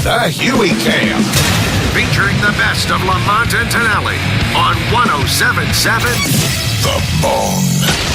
The Huey Cam. Featuring the best of Lamont and Tonelli on 107.7 The Bone.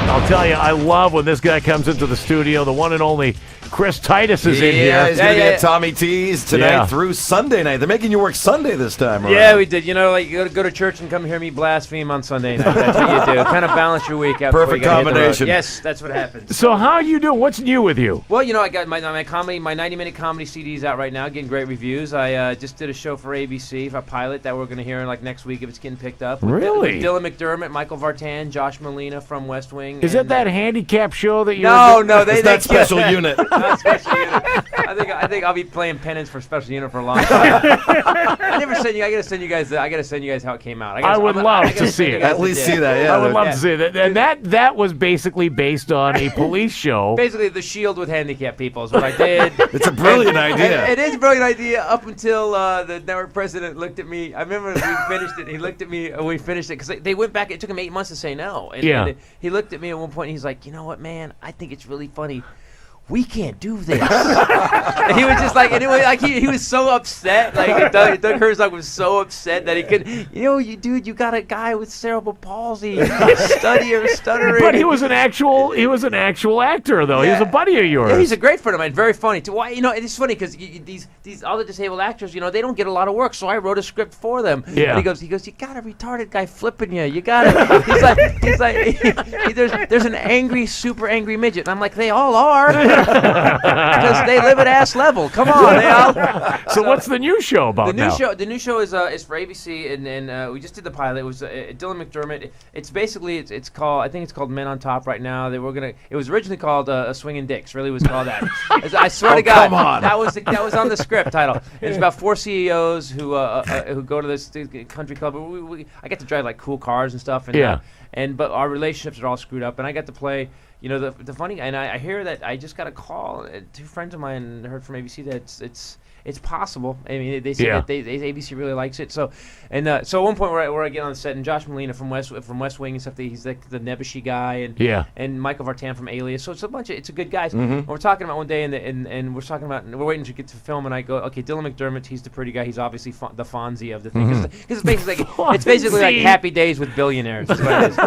I'll tell you, I love when this guy comes into the studio. The one and only Chris Titus is in here. Yeah, he's going to be at Tommy T's tonight through Sunday night. They're making you work Sunday this time around. Yeah, we did. You know, like you go to church and come hear me blaspheme on Sunday night. That's what you do. Kind of balance your week out. Perfect combination. Yes, that's what happens. So how are you doing? What's new with you? Well, you know, I got my 90-minute comedy CDs out right now, getting great reviews. I just did a show for ABC, a pilot that we're going to hear like next week if it's getting picked up. Really? With Dylan McDermott, Michael Vartan, Josh Molina from West Wing. Is that handicap show that you? No, it's that special unit. Not special unit. I think I'll be playing penance for special unit for a long time. I never sent you. I gotta send you guys how it came out. I would love to see it. At least see that. Yeah, I would love to see that. And that was basically based on a police show. Basically, the Shield with handicapped people is what I did. It's a brilliant idea. It is a brilliant idea up until the network president looked at me. I remember we finished it. He looked at me when we finised it because they went back. It took him 8 months to say no. And he looked at me at one point and he's like, you know what, man? I think it's really funny. We can't do this. And he was just like, anyway, like he was so upset. Like Doug Herzog was so upset that he couldn't. You got a guy with cerebral palsy, stuttering. But he was an actual actor, though. Yeah. He was a buddy of yours. Yeah, he's a great friend of mine. Very funny too. Why? It's funny because these other disabled actors, they don't get a lot of work. So I wrote a script for them. Yeah. And he goes, you got a retarded guy flipping you. You got it. He's like, there's an angry, super angry midget, and I'm like, they all are. Because they live at ass level. Come on, So what's the new show about now? The new show is for ABC, and we just did the pilot. It was Dylan McDermott. It's basically it's called, I think it's called Men on Top right now. It was originally called Swinging Dicks. Really was called that. I swear to God, come on. that was on the script title. It's about 4 CEOs who go to this country club. I get to drive like cool cars and stuff. And but our relationships are all screwed up, and I got to play. The funny, and I hear that I just got a call. 2 friends of mine heard from ABC that it's possible. I mean, they said that ABC really likes it. So at one point where I get on the set, and Josh Molina from West Wing and stuff, he's like the Nebuchadnezzar guy, and Michael Vartan from Alias. So it's a good guys. Mm-hmm. And we're talking about one day, and we're talking about, we're waiting to get to film, and I go, okay, Dylan McDermott, he's the pretty guy. He's obviously the Fonzie of the thing, because it's basically like Happy Days with billionaires. Is what it is.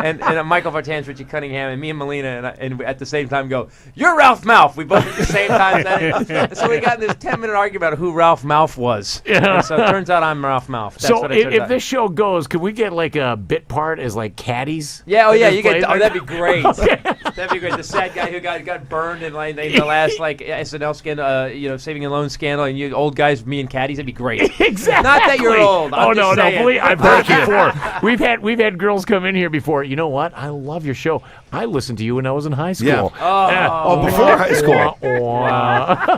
And Michael Vartan's Richie Cunningham, and me and Molina, and at the same time go, you're Ralph Malph. We both at the same time said it. And so we got in this 10-minute argument about who Ralph Malph was. Yeah. And so it turns out I'm Ralph Malph. That's so if this show goes, could we get like a bit part as like caddies? Yeah, that'd be great. That'd be great. The sad guy who got burned in like the last like SNL scandal, Saving a Loan scandal, and you old guys, me and caddies, that'd be great. Exactly. Not that you're old. No, I've heard it before. We've had girls come in here before. You know what? I love your show. I listened to you when I was in high school. Yeah. Before high school.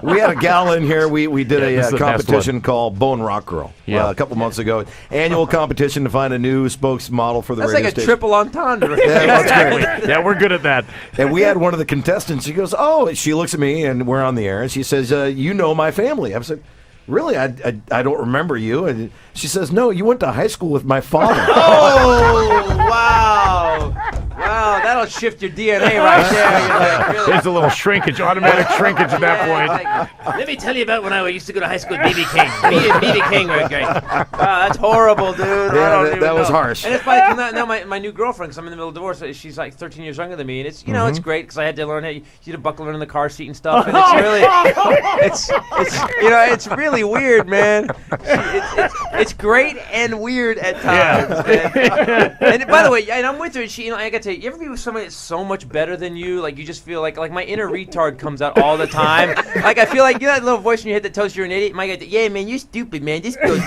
We had a gal in here. We did a competition called Bone Rock Girl a couple months ago. Annual competition to find a new spokesmodel for the radio station. That's like a triple entendre. Yeah, that's great. Yeah, we're good at that. And we had one of the contestants. She goes, she looks at me, and we're on the air, and she says, you know my family. I said, really? I don't remember you. And she says, no, you went to high school with my father. Oh, wow. Wow, that'll shift your DNA right there. There's a little shrinkage, automatic shrinkage at that point. Like, let me tell you about when I used to go to high school with B.B. King. Me and B.B. King were great. Wow, that's horrible, dude. Yeah, that was harsh. And it's funny, now my new girlfriend, because I'm in the middle of divorce, she's like 13 years younger than me, and it's it's great because I had to learn how you to buckle her in the car seat and stuff, and it's really, it's really weird, man. It's great and weird at times. Yeah. And by the way, and I'm with her. I got to tell you ever be with somebody that's so much better than you? Like you just feel like my inner retard comes out all the time. Like I feel like that little voice in your head that tells you you're an idiot. My guy, yeah, man, you're stupid, man. This girl's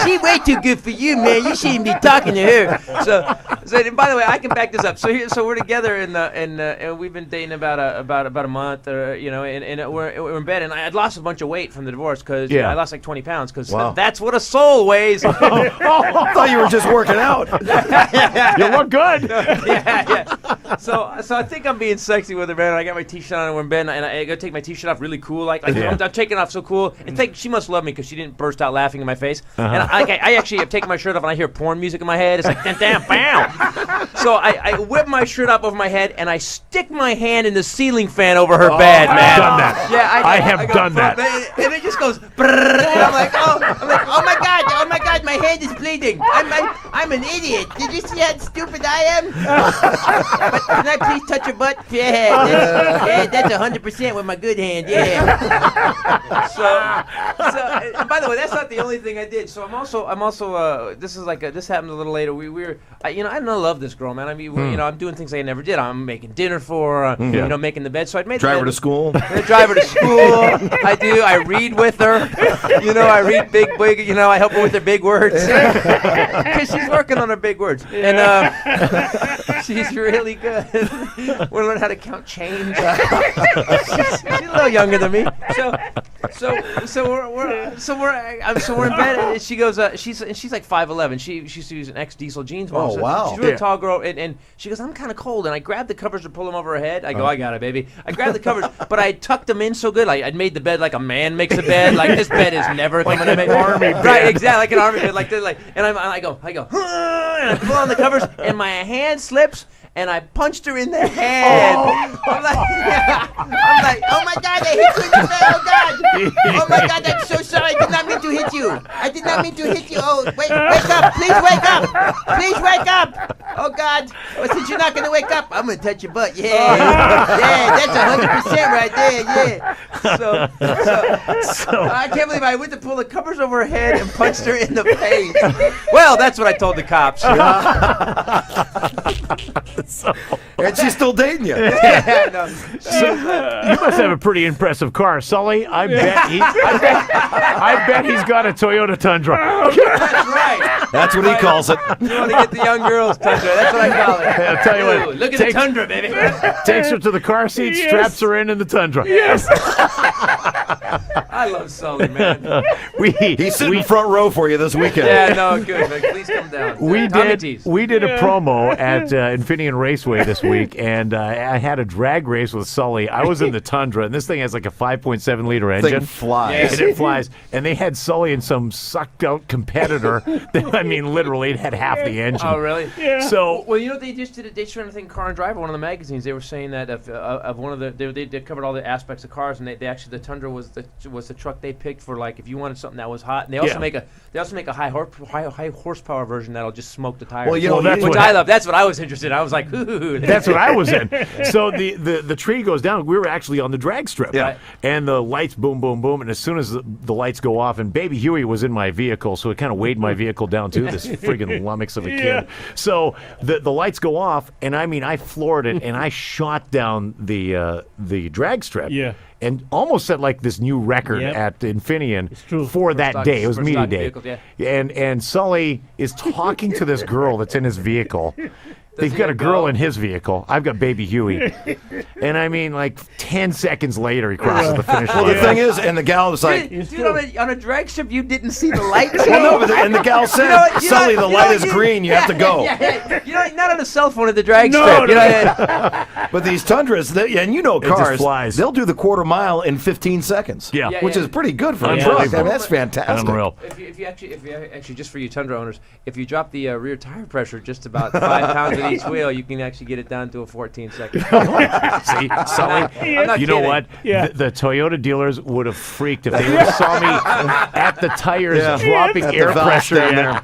she's way too good for you, man. You shouldn't be talking to her. So and by the way, I can back this up. So we're together and we've been dating about a month, and we're in bed, and I had lost a bunch of weight from the divorce because I lost like 20 pounds because that's what a soul weighs. I thought you were just working out. You look good. Yeah. So I think I'm being sexy with her, man. I got my t-shirt on when Ben, and I go take my t-shirt off really cool, like I'm taking it off so cool. And she must love me because she didn't burst out laughing in my face. And I actually have taken my shirt off and I hear porn music in my head. It's like damn, bam. So I whip my shirt up over my head and I stick my hand in the ceiling fan over her bed, man. I've done that. Yeah, I have done that. And it just goes. And I'm like, oh my god, my hand is bleeding. I'm an idiot. Did you see how stupid I am? But can I please touch your butt? Yeah, that's 100% with my good hand. Yeah. So, by the way, that's not the only thing I did. So I'm also. This happened a little later. We were, I love this girl, man. I mean, I'm doing things I never did. I'm making dinner for her. Making the bed. So I made drive her to school. Drive her to school. I do. I read with her. I read big. I help her with her big words because she's working on her big words, and she's really good. We're learning how to count change. She's a little younger than me, so we're in bed. And she goes, she's like 5'11". She used to use an ex-diesel jeans. Oh, wow. She's a really tall girl, and she goes, I'm kind of cold, and I grabbed the covers to pull them over her head. I go, I got it, baby. I grabbed the covers, but I tucked them in so good. Like I'd made the bed like a man makes a bed. Like this bed is never coming to make army bed. Right, exactly, like an army bed, like this, and I go, and I pull on the covers, and my hand slips, and I punched her in the head. I'm like, oh my God, I hit you in the face. Oh God, oh my God, I'm so sorry. I did not mean to hit you. I did not mean to hit you. Oh, wake up, please wake up, please wake up. Oh God, well, since you're not gonna wake up, I'm gonna touch your butt. Yeah, that's 100% right there. Yeah. So I can't believe I went to pull the covers over her head and punched her in the face. Well, that's what I told the cops. And she's still dating you. Yeah, no. You must have a pretty impressive car, Sully. I bet he's got a Toyota Tundra. That's right. That's what he calls it. You want to get the young girls Tundra? That's what I call it. Hey, I'll tell you what. Look at the Tundra, baby. Takes her to the car seat, straps her in the Tundra. Yes. I love Sully, man. He's sitting front row for you this weekend. Yeah, no, good. Man. Please come down. We did a promo at Infineon Raceway this week, and I had a drag race with Sully. I was in the Tundra, and this thing has like a 5.7 liter engine. Thing flies. And it flies. And they had Sully and some sucked out competitor. I mean, literally, it had half the engine. Oh, really? Yeah. So, well, you know, they just did. They showed a thing, Car and Driver, one of the magazines. They were saying that of one of the they covered all the aspects of cars, and they actually the Tundra was the truck they picked for, like, if you wanted something that was hot. And they also make a high horsepower version that'll just smoke the tires. Well, you know, which I love. That's what I was interested in. I was like, ooh. That's what I was in. So the tree goes down. We were actually on the drag strip. Yeah. And the lights boom, boom, boom. And as soon as the lights go off, and baby Huey was in my vehicle, so it kind of weighed my vehicle down too, this friggin' lummox of a kid. So the lights go off, and I mean, I floored it, and I shot down the drag strip. Yeah. And almost set like this new record at Infineon for that day. It was media day. Vehicles, and Sully is talking to this girl that's in his vehicle. They've got a girl in his vehicle. I've got baby Huey. And I mean, like 10 seconds later, he crosses the finish line. Well, the thing is, and the gal was like... Dude, on a drag strip, you didn't see the light change? Well, no, and the gal said, Sully, the light is green, you have to go. Yeah. You know, not on a cell phone at the drag strip. No. But these Tundras, and you know cars, they'll do the quarter mile in 15 seconds. Yeah. Which is pretty good for a truck. I mean, that's fantastic. Unreal. If you actually, just for you Tundra owners, if you drop the rear tire pressure just about 5 pounds at each wheel, you can actually get it down to a 14 seconds. See, Sully, you know what? Yeah. The Toyota dealers would have freaked if they saw me at the tires dropping air pressure in there.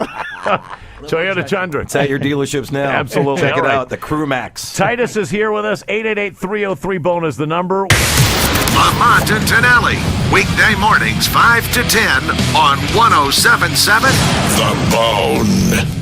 Toyota Tundra. It's at your dealerships now. Absolutely. Check it out, the Crew Max. Titus is here with us. 888-303-BONE is the number. Lamont and Tonelli. Weekday mornings 5 to 10 on 107.7 The Bone.